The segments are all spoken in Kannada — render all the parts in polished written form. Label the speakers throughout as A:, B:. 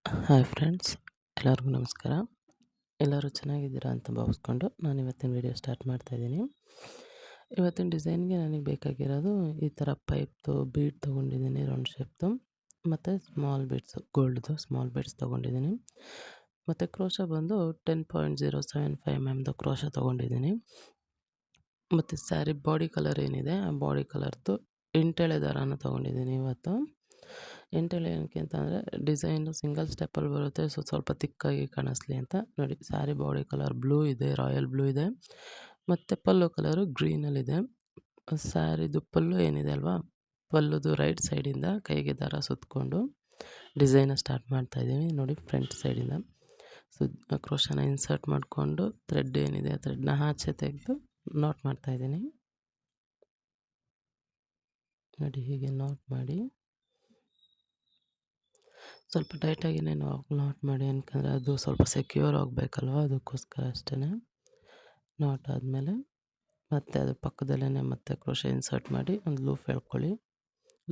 A: ಹಾಯ್ ಫ್ರೆಂಡ್ಸ್, ಎಲ್ಲರಿಗೂ ನಮಸ್ಕಾರ. ಎಲ್ಲರೂ ಚೆನ್ನಾಗಿದ್ದೀರಾ ಅಂತ ಭಾವಿಸ್ಕೊಂಡು ನಾನು ಇವತ್ತಿನ ವಿಡಿಯೋ ಸ್ಟಾರ್ಟ್ ಮಾಡ್ತಾಯಿದ್ದೀನಿ. ಇವತ್ತಿನ ಡಿಸೈನ್ಗೆ ನನಗೆ ಬೇಕಾಗಿರೋದು ಈ ಥರ ಪೈಪ್ದು ಬೀಡ್ ತೊಗೊಂಡಿದ್ದೀನಿ, ರೌಂಡ್ ಶೇಪ್ದು, ಮತ್ತು ಸ್ಮಾಲ್ ಬೀಡ್ಸು, ಗೋಲ್ಡ್ದು ಸ್ಮಾಲ್ ಬೀಡ್ಸ್ ತೊಗೊಂಡಿದ್ದೀನಿ. ಮತ್ತು ಕ್ರೋಶ ಬಂದು 10.075 mm ಕ್ರೋಶ ತೊಗೊಂಡಿದ್ದೀನಿ. ಮತ್ತು ಸ್ಯಾರಿ ಬಾಡಿ ಕಲರ್ ಏನಿದೆ ಆ ಬಾಡಿ ಕಲರ್ದು ಎಂಟೆಳೆ ದಾರಾನ ತೊಗೊಂಡಿದ್ದೀನಿ ಇವತ್ತು. ಎಂಟೆಳೆ ಏನಕ್ಕೆ ಅಂತಂದರೆ ಡಿಸೈನು ಸಿಂಗಲ್ ಸ್ಟೆಪ್ಪಲ್ಲಿ ಬರುತ್ತೆ, ಸ್ವಲ್ಪ ತಿಕ್ಕಾಗಿ ಕಾಣಿಸ್ಲಿ ಅಂತ. ನೋಡಿ, ಸ್ಯಾರಿ ಬಾಡಿ ಕಲರ್ ಬ್ಲೂ ಇದೆ, ರಾಯಲ್ ಬ್ಲೂ ಇದೆ, ಮತ್ತು ಪಲ್ಲು ಕಲರು ಗ್ರೀನಲ್ಲಿದೆ. ಸ್ಯಾರಿದು ಪಲ್ಲು ಏನಿದೆ ಅಲ್ವಾ, ಪಲ್ಲುದು ರೈಟ್ ಸೈಡಿಂದ ಕೈಗೆ ದಾರ ಸುತ್ತಕೊಂಡು ಡಿಸೈನ ಸ್ಟಾರ್ಟ್ ಮಾಡ್ತಾಯಿದ್ದೀವಿ. ನೋಡಿ, ಫ್ರಂಟ್ ಸೈಡಿಂದ ಕ್ರೋಶನ ಇನ್ಸರ್ಟ್ ಮಾಡಿಕೊಂಡು ಥ್ರೆಡ್ ಏನಿದೆ ಆ ಥ್ರೆಡ್ನ ಆಚೆ ತೆಗೆದು ನಾಟ್ ಮಾಡ್ತಾಯಿದ್ದೀನಿ. ನೋಡಿ, ಹೀಗೆ ನಾಟ್ ಮಾಡಿ ಸ್ವಲ್ಪ ಟೈಟಾಗಿಯೇ ನಾಟ್ ಮಾಡಿ, ಯಾಕಂದರೆ ಅದು ಸ್ವಲ್ಪ ಸೆಕ್ಯೂರ್ ಆಗಬೇಕಲ್ವ, ಅದಕ್ಕೋಸ್ಕರ ಅಷ್ಟೇ. ನಾಟ್ ಆದಮೇಲೆ ಮತ್ತೆ ಅದ್ರ ಪಕ್ಕದಲ್ಲೇ ಮತ್ತೆ ಕ್ರೋಶ ಇನ್ಸರ್ಟ್ ಮಾಡಿ ಒಂದು ಲೂಫ್ ಎಳ್ಕೊಳ್ಳಿ.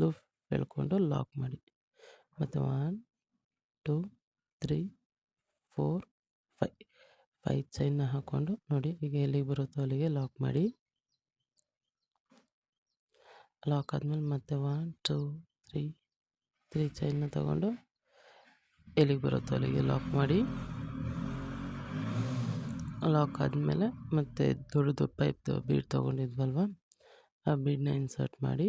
A: ಲೂಫ್ ಎಳ್ಕೊಂಡು ಲಾಕ್ ಮಾಡಿ. ಮತ್ತು 1 2 3 4 5 ಚೈನ್ನ ಹಾಕ್ಕೊಂಡು ನೋಡಿ, ಈಗ ಎಲ್ಲಿಗೆ ಬರುತ್ತೋ ಅಲ್ಲಿಗೆ ಲಾಕ್ ಮಾಡಿ. ಲಾಕ್ ಆದಮೇಲೆ ಮತ್ತೆ 1 2 3 ಚೈನ್ನ ತಗೊಂಡು ಎಲ್ಲಿಗೆ ಬರುತ್ತೋ ಅಲ್ಲಿಗೆ ಲಾಕ್ ಮಾಡಿ. ಲಾಕ್ ಆದಮೇಲೆ ಮತ್ತೆ ದೊಡ್ಡದು ಪೈಪ್ದು ಬೀಡ್ ತೊಗೊಂಡಿದ್ವಲ್ವ, ಆ ಬೀಡನ್ನ ಇನ್ಸರ್ಟ್ ಮಾಡಿ,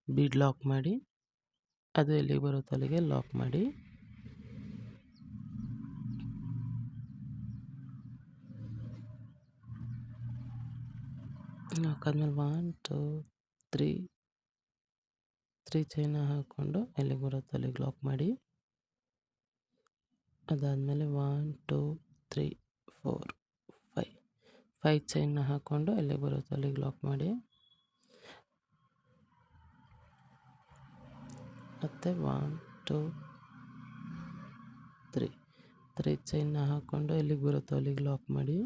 A: ಬೀಡ್ ಲಾಕ್ ಮಾಡಿ, ಅದು ಎಲ್ಲಿಗೆ ಬರುತ್ತೋ ಅಲ್ಲಿಗೆ ಲಾಕ್ ಮಾಡಿ. ಲಾಕ್ ಆದಮೇಲೆ 1 2 3 ಚೈನ ಹಾಕ್ಕೊಂಡು ಎಲ್ಲಿಗೆ ಬರುತ್ತೋ ಅಲ್ಲಿಗೆ ಲಾಕ್ ಮಾಡಿ. ಅದಾದಮೇಲೆ 1 2 3 4 5 ಚೈನ್ನ ಹಾಕ್ಕೊಂಡು ಎಲ್ಲಿಗೆ ಬರುತ್ತೋ ಅಲ್ಲಿಗೆ ಲಾಕ್ ಮಾಡಿ. ಮತ್ತು 1 2 3 ಚೈನ್ನ ಹಾಕ್ಕೊಂಡು ಎಲ್ಲಿಗೆ ಬರುತ್ತೋ ಅಲ್ಲಿಗೆ ಲಾಕ್ ಮಾಡಿ.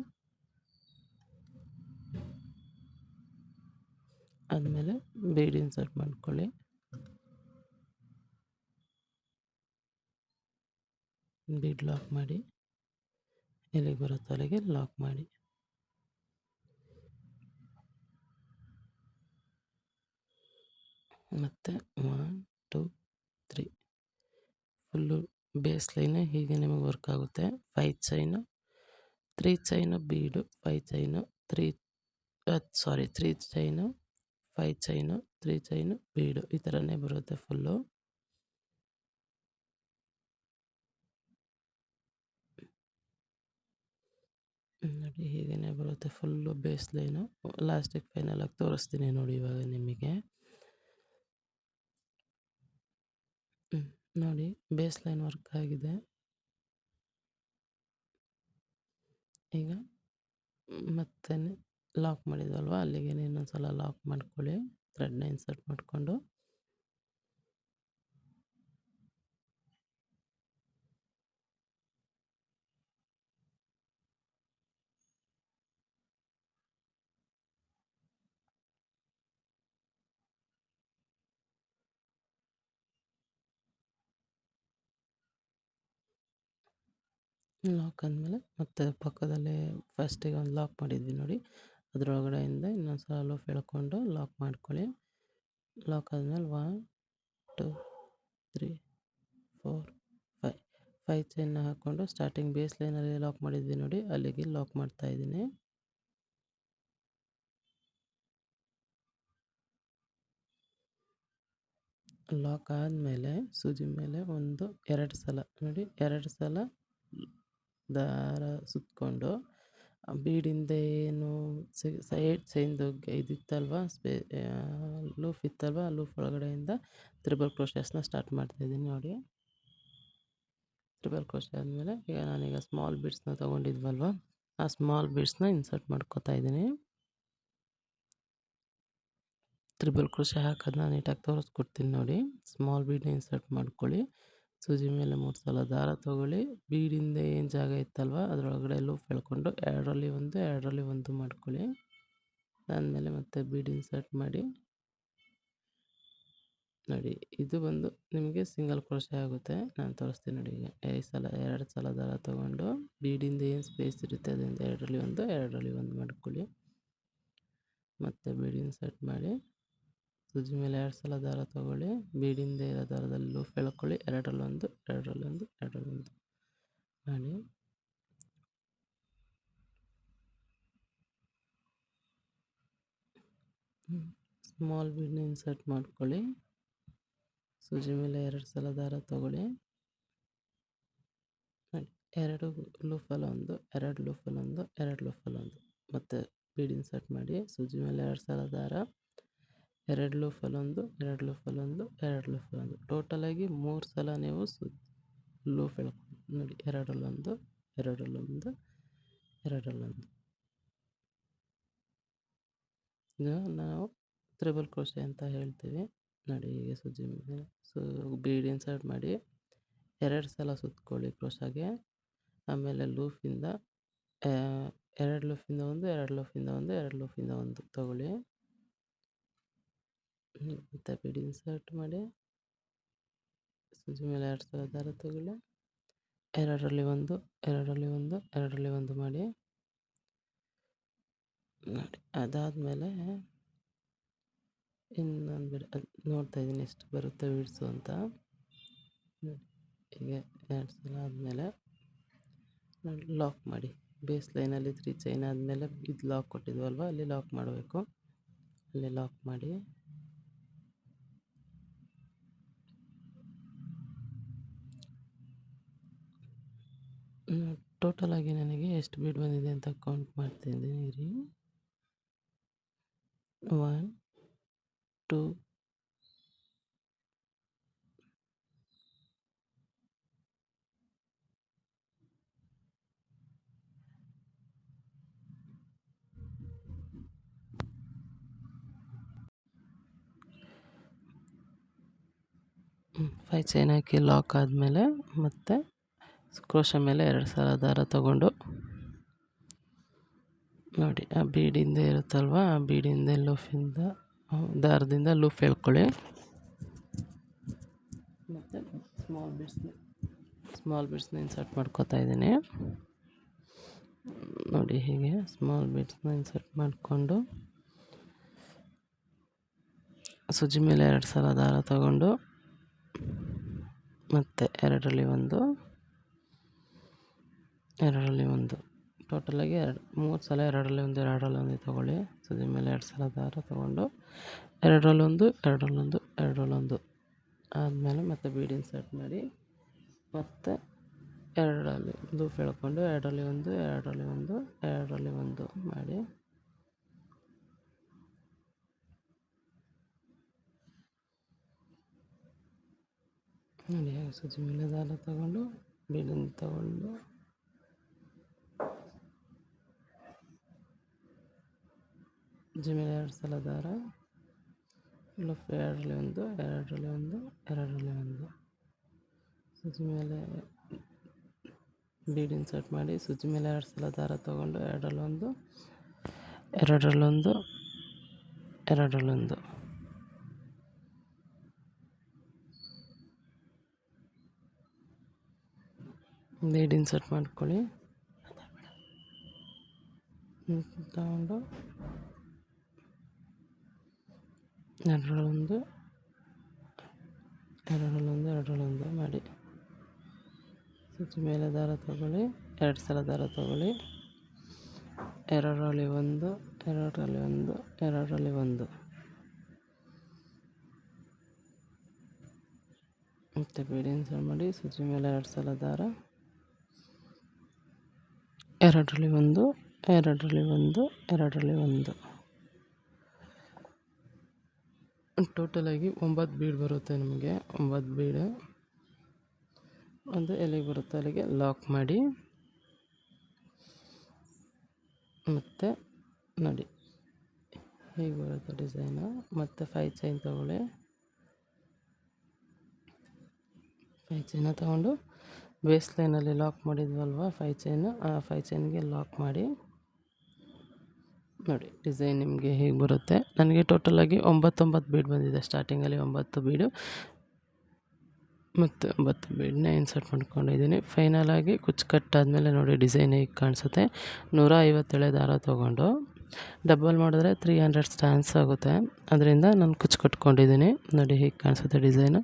A: ಆದಮೇಲೆ ಬೀಡ್ ಇನ್ಸರ್ಟ್ ಮಾಡ್ಕೊಳ್ಳಿ. ಬೀಡ್ ಲಾಕ್ ಮಾಡಿ, ಎಲ್ಲಿಗೆ ಬರುತ್ತೋ ಅಲ್ಲಿಗೆ ಲಾಕ್ ಮಾಡಿ. ಮತ್ತು 1 2 3 ಫುಲ್ಲು ಬೇಸ್ ಲೈನು ಹೀಗೆ ನಿಮಗೆ ವರ್ಕ್ ಆಗುತ್ತೆ. 5 ಚೈನು, 3 ಚೈನು ಬೀಡು, 5 ಚೈನು, 3 ಚೈನು, 5 ಚೈನು, 3 ಚೈನು ಬೀಡು, ಈ ಥರನೇ ಬರುತ್ತೆ ಫುಲ್ಲು. ನೋಡಿ, ಹೀಗೇ ಬರುತ್ತೆ ಫುಲ್ಲು ಬೇಸ್ ಲೈನು. ಲಾಸ್ಟಿಗೆ ಫೈನಲಾಗಿ ತೋರಿಸ್ತೀನಿ ನೋಡಿ ಇವಾಗ ನಿಮಗೆ. ನೋಡಿ, ಬೇಸ್ ಲೈನ್ ವರ್ಕ್ ಆಗಿದೆ. ಈಗ ಮತ್ತೆ ಲಾಕ್ ಮಾಡಿದ್ವಲ್ವ, ಅಲ್ಲಿಗೆ ಇನ್ನೊಂದು ಸಲ ಲಾಕ್ ಮಾಡ್ಕೊಳ್ಳಿ. ಥ್ರೆಡ್ನ ಇನ್ಸರ್ಟ್ ಮಾಡಿಕೊಂಡು ಲಾಕ್ ಆದಮೇಲೆ ಮತ್ತೆ ಪಕ್ಕದಲ್ಲೇ ಫಸ್ಟಿಗೆ ಒಂದು ಲಾಕ್ ಮಾಡಿದ್ವಿ ನೋಡಿ, ಅದರೊಳಗಡೆಯಿಂದ ಇನ್ನೊಂದು ಸಲ ಲೂಪ್ ಎಳ್ಕೊಂಡು ಲಾಕ್ ಮಾಡ್ಕೊಳ್ಳಿ. ಲಾಕ್ ಆದಮೇಲೆ 1 2 3 4 5 ಚೈನ್ನ ಹಾಕ್ಕೊಂಡು ಸ್ಟಾರ್ಟಿಂಗ್ ಬೇಸ್ ಲೈನಲ್ಲಿ ಲಾಕ್ ಮಾಡಿದ್ವಿ ನೋಡಿ, ಅಲ್ಲಿಗೆ ಲಾಕ್ ಮಾಡ್ತಾಯಿದ್ದೀನಿ. ಲಾಕ್ ಆದಮೇಲೆ ಸೂಜಿ ಮೇಲೆ 2 ಸಲ ನೋಡಿ, 2 ಸಲ ದಾರ ಸುತ್ತಕೊಂಡು ಬೀಡಿಂದ ಏನು ಸೈಡ್ ಚೈನ್ದು ಇದಿತ್ತಲ್ವ, ಲೂಫ್ ಇತ್ತಲ್ವ, ಆ ಲೂಫ್ ಒಳಗಡೆಯಿಂದ ತ್ರಿಬಲ್ ಕ್ರೋಶಸ್ನ ಸ್ಟಾರ್ಟ್ ಮಾಡ್ತಾಯಿದ್ದೀನಿ ನೋಡಿ. ತ್ರಿಬಲ್ ಕ್ರೋಶ ಆದಮೇಲೆ ಈಗ ನಾನೀಗ ಸ್ಮಾಲ್ ಬೀಡ್ಸ್ನ ತೊಗೊಂಡಿದ್ವಲ್ವ, ಆ ಸ್ಮಾಲ್ ಬೀಡ್ಸ್ನ ಇನ್ಸರ್ಟ್ ಮಾಡ್ಕೋತಾ ಇದ್ದೀನಿ. ತ್ರಿಬಲ್ ಕ್ರೋಶ ಹಾಕೋದನ್ನ ನೀಟಾಗಿ ತೋರಿಸ್ಕೊಡ್ತೀನಿ ನೋಡಿ. ಸ್ಮಾಲ್ ಬೀಡನ್ನ ಇನ್ಸರ್ಟ್ ಮಾಡ್ಕೊಳ್ಳಿ. ಸೂಜಿ ಮೇಲೆ 3 ಸಲ ದಾರ ತೊಗೊಳ್ಳಿ. ಬೀಡಿಂದ ಏನು ಜಾಗ ಇತ್ತಲ್ವ ಅದರೊಳಗಡೆ ಲೂಪ್ ಎಳ್ಕೊಂಡು 2ರಲ್ಲಿ 1 ಮಾಡ್ಕೊಳ್ಳಿ. ಅದಾದಮೇಲೆ ಮತ್ತೆ ಬೀಡ್ ಇನ್ಸರ್ಟ್ ಮಾಡಿ ನೋಡಿ ಇದು ಬಂದು ನಿಮಗೆ ಸಿಂಗಲ್ ಕ್ರೋಶೆ ಆಗುತ್ತೆ. ನಾನು ತೋರಿಸ್ತೀನಿ ನೋಡಿ. ಈಗ 2 ಸಲ ದಾರ ತೊಗೊಂಡು ಬೀಡಿಂದ ಏನು ಸ್ಪೇಸ್ ಇರುತ್ತೆ ಅದರಿಂದ 2ರಲ್ಲಿ 1 2ರಲ್ಲಿ 1 ಮಾಡ್ಕೊಳ್ಳಿ. ಮತ್ತು ಬೀಡಿ ಇನ್ಸರ್ಟ್ ಮಾಡಿ ಸೂಜಿ ಮೇಲೆ 2 ಸಲ ದಾರ ತೊಗೊಳ್ಳಿ. ಬೀಡಿಂದ ಇರೋ ದಾರದಲ್ಲಿ ಲೂಪ್ ಎಳ್ಕೊಳ್ಳಿ. 2ರಲ್ಲಿ 1 2ರಲ್ಲಿ 1 2ರಲ್ಲಿ 1 ಮಾಡಿ ಸ್ಮಾಲ್ ಬೀಡನ್ನ ಇನ್ಸರ್ಟ್ ಮಾಡ್ಕೊಳ್ಳಿ. ಸೂಜಿ ಮೇಲೆ 2 ಸಲ ದಾರ ತೊಗೊಳ್ಳಿ. 2 ಲೂಫಲ್ಲಿ 1 2 ಲೂಫಲ್ಲಿ 1 2 ಲೂಫಲ್ಲಿ 1 ಮತ್ತು ಬೀಡ್ ಇನ್ಸರ್ಟ್ ಮಾಡಿ. ಸೂಜಿ ಮೇಲೆ 2 ಸಲ ದಾರ 2 ಲೂಫಲ್ಲಿ 1 2 ಲೂಫಲ್ಲಿ 1 2 ಲೂಫಲ್ಲಿ 1 ಟೋಟಲಾಗಿ 3 ಸಲ ನೀವು ಲೂಫ್ ಎಳ್ಕೊಳ್ಳಿ. ನೋಡಿ 2ರಲ್ಲಿ 1 2ರಲ್ಲಿ 1 2ರಲ್ಲಿ 1 ಇದು ನಾವು ತ್ರಿಬಲ್ ಕ್ರೋಶೆ ಅಂತ ಹೇಳ್ತೀವಿ. ನೋಡಿ ಹೀಗೆ ಸೂಜಿ ಮೇಲೆ ಬೀಡ್ ಇನ್ಸರ್ಟ್ ಮಾಡಿ 2 ಸಲ ಸುತ್ಕೊಳ್ಳಿ ಕ್ರೋಶಾಗೆ. ಆಮೇಲೆ ಲೂಫಿಂದ 2 ಲೂಫಿಂದ 1 2 ಲೂಫಿಂದ 1 2 ಲೂಫಿಂದ 1 ತೊಗೊಳ್ಳಿ. ಮತ್ತು ಬೀಡ್ ಇನ್ಸರ್ಟ್ ಮಾಡಿ ಸೂಜಿ ಮೇಲೆ 2 ಸಲ ದಾರ ತೊಗೊಳ್ಳಿ. 2ರಲ್ಲಿ 1 2ರಲ್ಲಿ 1 2ರಲ್ಲಿ 1 ಮಾಡಿ. ನೋಡಿ ಅದಾದಮೇಲೆ ಇನ್ನೊಂದು ಬೀಡ್ ನೋಡ್ತಾ ಇದ್ದೀನಿ ಎಷ್ಟು ಬರುತ್ತೆ ಬೀಡ್ಸು ಅಂತ. ನೋಡಿ ಹೀಗೆ 2 ಸಲ ಆದಮೇಲೆ ನೋಡಿ ಲಾಕ್ ಮಾಡಿ. ಬೇಸ್ ಲೈನಲ್ಲಿ 3 ಚೈನ್ ಆದಮೇಲೆ ಇದು ಲಾಕ್ ಕೊಟ್ಟಿದ್ವಲ್ವ ಅಲ್ಲಿ ಲಾಕ್ ಮಾಡಬೇಕು. ಅಲ್ಲಿ ಲಾಕ್ ಮಾಡಿ ಟೋಟಲಾಗಿ ನನಗೆ ಎಷ್ಟು ಬೀಡ್ ಬಂದಿದೆ ಅಂತ ಕೌಂಟ್ ಮಾಡ್ತಿದ್ದೀನಿ ರೀ. 1 2 5 ಚೈನ್ ಹಾಕಿ ಲಾಕ್ ಆದಮೇಲೆ ಮತ್ತೆ ಕ್ರೋಶ ಮೇಲೆ 2 ಸಲ ದಾರ ತಗೊಂಡು ನೋಡಿ ಆ ಬೀಡಿಂದ ಇರುತ್ತಲ್ವ ಆ ಬೀಡಿಂದ ಲೂಫಿಂದ ದಾರದಿಂದ ಲೂಫ್ ಎಳ್ಕೊಳ್ಳಿ. ಮತ್ತು ಸ್ಮಾಲ್ ಬೀಡ್ಸ್ನ ಇನ್ಸರ್ಟ್ ಮಾಡ್ಕೋತಾ ಇದ್ದೀನಿ. ನೋಡಿ ಹೀಗೆ ಸ್ಮಾಲ್ ಬೀಡ್ಸ್ನ ಇನ್ಸರ್ಟ್ ಮಾಡಿಕೊಂಡು ಸೂಜಿ ಮೇಲೆ 2 ಸಲ ದಾರ ತಗೊಂಡು ಮತ್ತು 2ರಲ್ಲಿ 1 2ರಲ್ಲಿ 1 ಟೋಟಲಾಗಿ 3 ಸಲ 2ರಲ್ಲಿ 1 2ರಲ್ಲಿ 1 ತೊಗೊಳ್ಳಿ. ಸೂಜಿ ಮೇಲೆ 2 ಸಲ ದಾರ ತೊಗೊಂಡು 2ರಲ್ಲಿ 1 2ರಲ್ಲಿ 1 2ರಲ್ಲಿ 1 ಆದಮೇಲೆ ಮತ್ತೆ ಬೀಡ್ ಇನ್ಸರ್ಟ್ ಮಾಡಿ ಮತ್ತು 2ರಲ್ಲಿ ಲೂಪ್ ಎಳ್ಕೊಂಡು 2ರಲ್ಲಿ 1 2ರಲ್ಲಿ 1 2ರಲ್ಲಿ 1 ಮಾಡಿ. ನೋಡಿ ಸೂಜಿ ಮೇಲೆ ದಾರ ತಗೊಂಡು ಬೀಡಿಂದ ತಗೊಂಡು ಸೂಜಿ ಮೇಲೆ 2 ಸಲ ದಾರ ಲೂಪ್ 2ರಲ್ಲಿ 1 2ರಲ್ಲಿ 1 2ರಲ್ಲಿ 1 ಸೂಜಿ ಮೇಲೆ ಬೀಡ್ ಇನ್ಸರ್ಟ್ ಮಾಡಿ ಸೂಜಿ ಮೇಲೆ 2 ಸಲ ದಾರ ತಗೊಂಡು 2ರಲ್ಲಿ 1 2ರಲ್ಲಿ 1 2ರಲ್ಲಿ 1 ಬೀಡ್ ಇನ್ಸರ್ಟ್ ಮಾಡ್ಕೊಳ್ಳಿ. ತಗೊಂಡು 2ರಲ್ಲಿ 1 2ರಲ್ಲಿ 1 2ರಲ್ಲಿ 1 ಮಾಡಿ. ಸೂಜಿ ಮೇಲೆ ದಾರ ತಗೊಳ್ಳಿ 2 ಸಲ ದಾರ ತಗೊಳ್ಳಿ. 2ರಲ್ಲಿ 1 2ರಲ್ಲಿ 1 2ರಲ್ಲಿ 1 ಮತ್ತು ಬೀಡ್ ಇನ್ಸರ್ಟ್ ಮಾಡಿ ಸೂಜಿ ಮೇಲೆ 2 ಸಲ ದಾರ 2ರಲ್ಲಿ 1 2ರಲ್ಲಿ 1 2ರಲ್ಲಿ 1 ಟೋಟಲಾಗಿ 9 ಬೀಡ್ ಬರುತ್ತೆ ನಿಮಗೆ. 9 ಬೀಡ್ ಒಂದು ಎಲ್ಲಿಗೆ ಬರುತ್ತೆ ಅಲ್ಲಿಗೆ ಲಾಕ್ ಮಾಡಿ. ಮತ್ತು ನೋಡಿ ಹೀಗೆ ಬರುತ್ತೆ ಡಿಸೈನು. ಮತ್ತು 5 ಚೈನ್ ತೊಗೊಳ್ಳಿ. 5 ಚೈನ ತೊಗೊಂಡು ಬೇಸ್ ಲೈನಲ್ಲಿ ಲಾಕ್ ಮಾಡಿದ್ವಲ್ವ 5 ಚೈನು ಆ 5 ಚೈನ್ಗೆ ಲಾಕ್ ಮಾಡಿ. ನೋಡಿ ಡಿಸೈನ್ ನಿಮಗೆ ಹೇಗೆ ಬರುತ್ತೆ. ನನಗೆ ಟೋಟಲಾಗಿ 9 ಬೀಡ್ ಬಂದಿದೆ. ಸ್ಟಾರ್ಟಿಂಗಲ್ಲಿ 9 ಬೀಡು ಮತ್ತು 9 ಬೀಡನ್ನ ಇನ್ಸರ್ಟ್ ಮಾಡ್ಕೊಂಡಿದ್ದೀನಿ. ಫೈನಲಾಗಿ ಕುಚ್ಚು ಕಟ್ಟಾದಮೇಲೆ ನೋಡಿ ಡಿಸೈನ್ ಹೇಗೆ ಕಾಣಿಸುತ್ತೆ. 150 ಎಳೆ ದಾರ ತೊಗೊಂಡು ಡಬಲ್ ಮಾಡಿದ್ರೆ 300 ಸ್ಟ್ಯಾಂಡ್ಸ್ ಆಗುತ್ತೆ. ಅದರಿಂದ ನಾನು ಕುಚ್ಚು ಕಟ್ಕೊಂಡಿದ್ದೀನಿ. ನೋಡಿ ಹೇಗೆ ಕಾಣಿಸುತ್ತೆ ಡಿಸೈನು.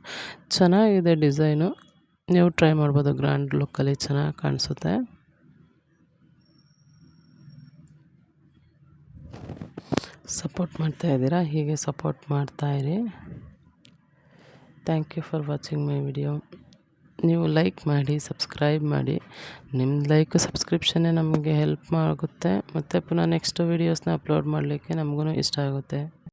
A: ಚೆನ್ನಾಗಿದೆ ಡಿಸೈನು. ನೀವು ಟ್ರೈ ಮಾಡ್ಬೋದು. ಗ್ರ್ಯಾಂಡ್ ಲುಕ್ಕಲ್ಲಿ ಚೆನ್ನಾಗಿ ಕಾಣಿಸುತ್ತೆ. ಸಪೋರ್ಟ್ ಮಾಡ್ತಾಯಿದ್ದೀರಾ, ಹೀಗೆ ಸಪೋರ್ಟ್ ಮಾಡ್ತಾಯಿರಿ. Thank you for watching my video. ನೀವು ಲೈಕ್ ಮಾಡಿ, ಸಬ್ಸ್ಕ್ರೈಬ್ ಮಾಡಿ. ನಿಮ್ಮ ಲೈಕು ಸಬ್ಸ್ಕ್ರಿಪ್ಷನ್ನೇ ನಮಗೆ ಹೆಲ್ಪ್ ಆಗುತ್ತೆ ಮತ್ತು ಪುನಃ ನೆಕ್ಸ್ಟ್ ವೀಡಿಯೋಸ್ನ ಅಪ್ಲೋಡ್ ಮಾಡಲಿಕ್ಕೆ ನಮಗೂ ಇಷ್ಟ ಆಗುತ್ತೆ.